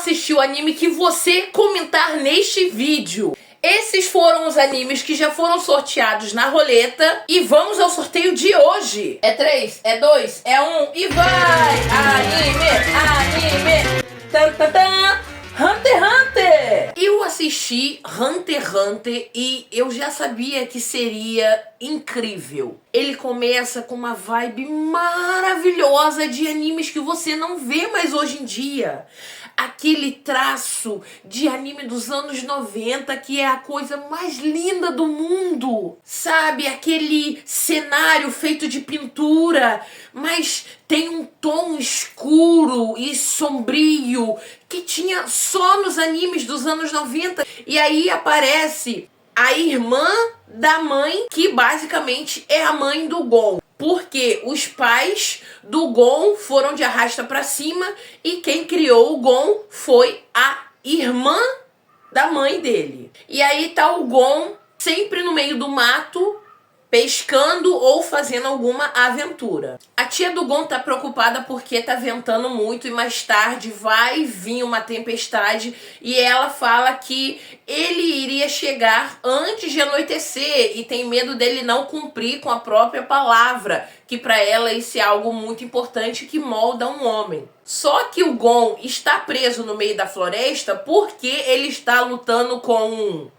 assistir o anime que você comentar neste vídeo. Esses foram os animes que já foram sorteados na roleta. E vamos ao sorteio de hoje. É 3, é 2, é 1 e vai! Anime! Tan, tan, tan. Hunter x Hunter! Eu assisti Hunter x Hunter e eu já sabia que seria incrível. Ele começa com uma vibe maravilhosa de animes que você não vê mais hoje em dia. Aquele traço de anime dos anos 90 que é a coisa mais linda do mundo. Sabe, aquele cenário feito de pintura, mas tem um tom escuro e sombrio que tinha só nos animes dos anos 90. E aí aparece a irmã da mãe, que basicamente é a mãe do Gon. Porque os pais do Gon foram de arrasta pra cima e quem criou o Gon foi a irmã da mãe dele. E aí tá o Gon sempre no meio do mato, pescando ou fazendo alguma aventura. A tia do Gon tá preocupada porque tá ventando muito e mais tarde vai vir uma tempestade e ela fala que ele iria chegar antes de anoitecer e tem medo dele não cumprir com a própria palavra, que para ela isso é algo muito importante que molda um homem. Só que o Gon está preso no meio da floresta porque ele está lutando com um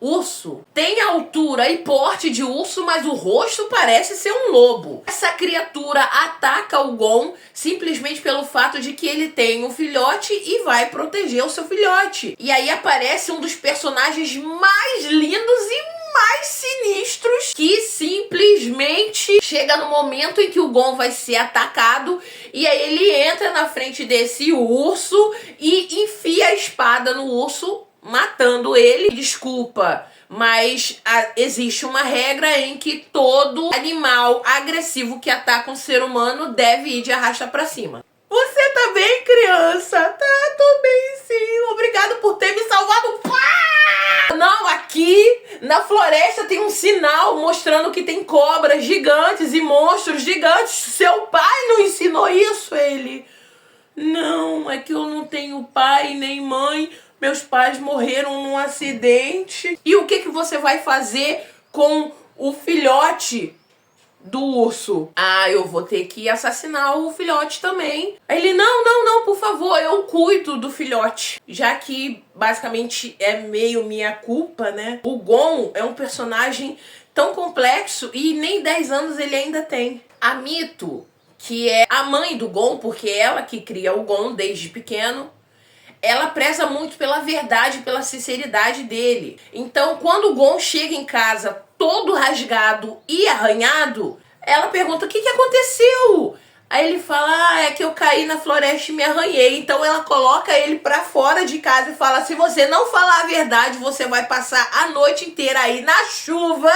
urso. Tem altura e porte de urso, mas o rosto parece ser um lobo. Essa criatura ataca o Gon simplesmente pelo fato de que ele tem um filhote e vai proteger o seu filhote. E aí aparece um dos personagens mais lindos e mais sinistros, que simplesmente chega no momento em que o Gon vai ser atacado e aí ele entra na frente desse urso e enfia a espada no urso, matando ele. Desculpa, mas existe uma regra em que todo animal agressivo que ataca um ser humano deve ir de arrasta pra cima. Você tá bem, criança? Tá, tô bem sim. Obrigado por ter me salvado. Pá! Não, aqui na floresta tem um sinal mostrando que tem cobras gigantes e monstros gigantes. Seu pai não ensinou isso, ele? Não, é que eu não tenho pai nem mãe. Meus pais morreram num acidente. E o que você vai fazer com o filhote do urso? Ah, eu vou ter que assassinar o filhote também. Aí ele, não, por favor, eu cuido do filhote. Já que basicamente é meio minha culpa, né? O Gon é um personagem tão complexo e nem 10 anos ele ainda tem. A Mito, que é a mãe do Gon, porque é ela que cria o Gon desde pequeno, ela preza muito pela verdade, pela sinceridade dele. Então, quando o Gon chega em casa todo rasgado e arranhado, ela pergunta, o que aconteceu? Aí ele fala, é que eu caí na floresta e me arranhei. Então ela coloca ele pra fora de casa e fala, se você não falar a verdade, você vai passar a noite inteira aí na chuva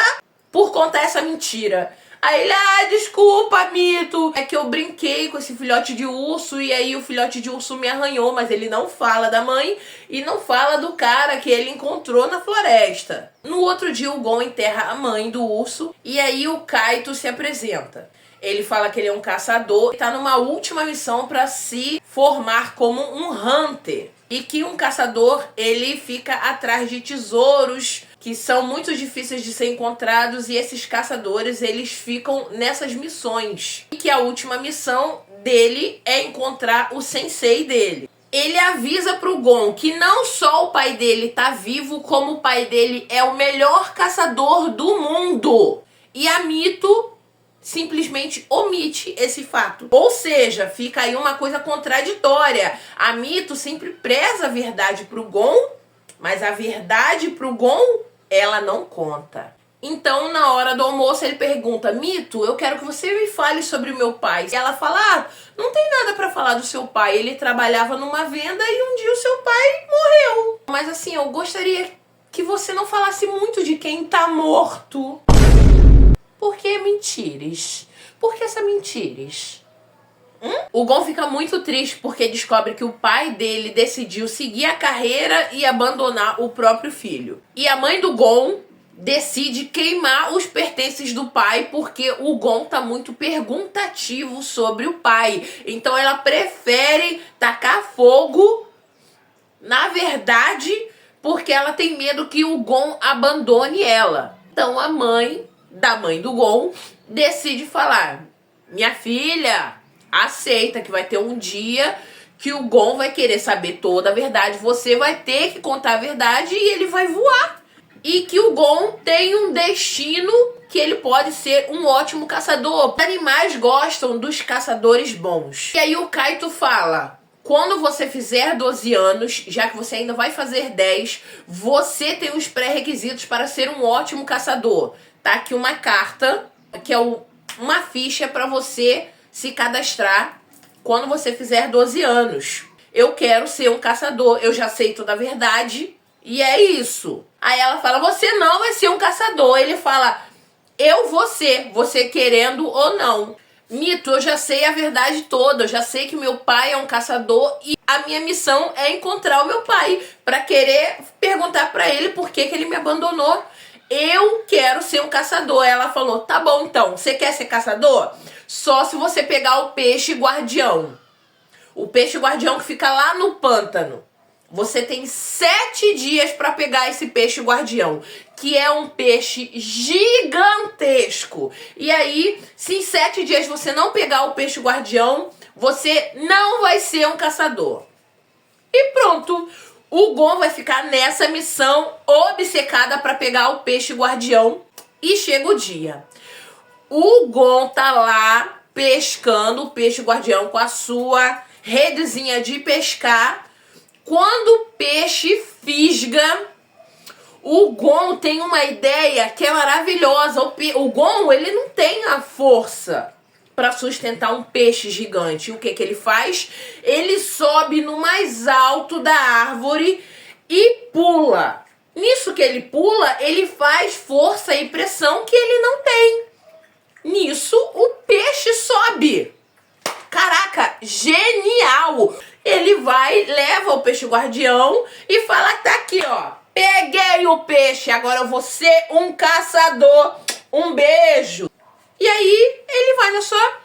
por contar essa mentira. Aí ele, desculpa, Mito, é que eu brinquei com esse filhote de urso e aí o filhote de urso me arranhou, mas ele não fala da mãe e não fala do cara que ele encontrou na floresta. No outro dia o Gon enterra a mãe do urso e aí o Kaito se apresenta. Ele fala que ele é um caçador e tá numa última missão para se formar como um Hunter. E que um caçador, ele fica atrás de tesouros que são muito difíceis de ser encontrados e esses caçadores, eles ficam nessas missões. E que a última missão dele é encontrar o sensei dele. Ele avisa pro Gon que não só o pai dele tá vivo, como o pai dele é o melhor caçador do mundo. E a Mito simplesmente omite esse fato. Ou seja, fica aí uma coisa contraditória. A Mito sempre preza a verdade pro Gon, mas a verdade pro Gon, ela não conta. Então, na hora do almoço, ele pergunta, Mito, eu quero que você me fale sobre o meu pai. E ela fala, não tem nada pra falar do seu pai. Ele trabalhava numa venda e um dia o seu pai morreu. Mas assim, eu gostaria que você não falasse muito de quem tá morto. Por que mentiras? Por que essa mentiras? O Gon fica muito triste porque descobre que o pai dele decidiu seguir a carreira e abandonar o próprio filho. E a mãe do Gon decide queimar os pertences do pai porque o Gon tá muito perguntativo sobre o pai. Então ela prefere tacar fogo Na verdade, porque ela tem medo que o Gon abandone ela. Então a mãe do Gon decide falar: minha filha, aceita que vai ter um dia que o Gon vai querer saber toda a verdade, você vai ter que contar a verdade e ele vai voar. E que o Gon tem um destino que ele pode ser um ótimo caçador. Os animais gostam dos caçadores bons. E aí o Kaito fala: quando você fizer 12 anos, já que você ainda vai fazer 10, você tem os pré-requisitos para ser um ótimo caçador. Tá aqui uma carta, que é uma ficha para você se cadastrar quando você fizer 12 anos. Eu quero ser um caçador, eu já sei toda a verdade e é isso. Aí ela fala: você não vai ser um caçador. Ele fala: eu vou ser, você querendo ou não. Mito, eu já sei a verdade toda, eu já sei que meu pai é um caçador e a minha missão é encontrar o meu pai para querer perguntar para ele por que ele me abandonou. Eu quero ser um caçador. Ela falou: tá bom, então, você quer ser caçador? Só se você pegar o peixe guardião. O peixe guardião que fica lá no pântano. Você tem 7 dias para pegar esse peixe guardião, que é um peixe gigantesco. E aí, se em 7 dias você não pegar o peixe guardião, você não vai ser um caçador. E pronto. O Gon vai ficar nessa missão obcecada para pegar o peixe guardião. E chega o dia. O Gon tá lá pescando o peixe guardião com a sua redezinha de pescar. Quando o peixe fisga, o Gon tem uma ideia que é maravilhosa. O Gon, ele não tem a força para sustentar um peixe gigante. O que ele faz? Ele sobe no mais alto da árvore e pula. Nisso que ele pula, ele faz força e pressão que ele não tem. Nisso, o peixe sobe. Caraca, genial! Ele vai, leva o peixe guardião e fala: tá aqui, ó. Peguei o peixe, agora eu vou ser um caçador. Um beijo. E aí, ele vai na sua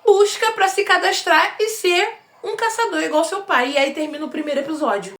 busca pra se cadastrar e ser um caçador igual seu pai. E aí termina o primeiro episódio.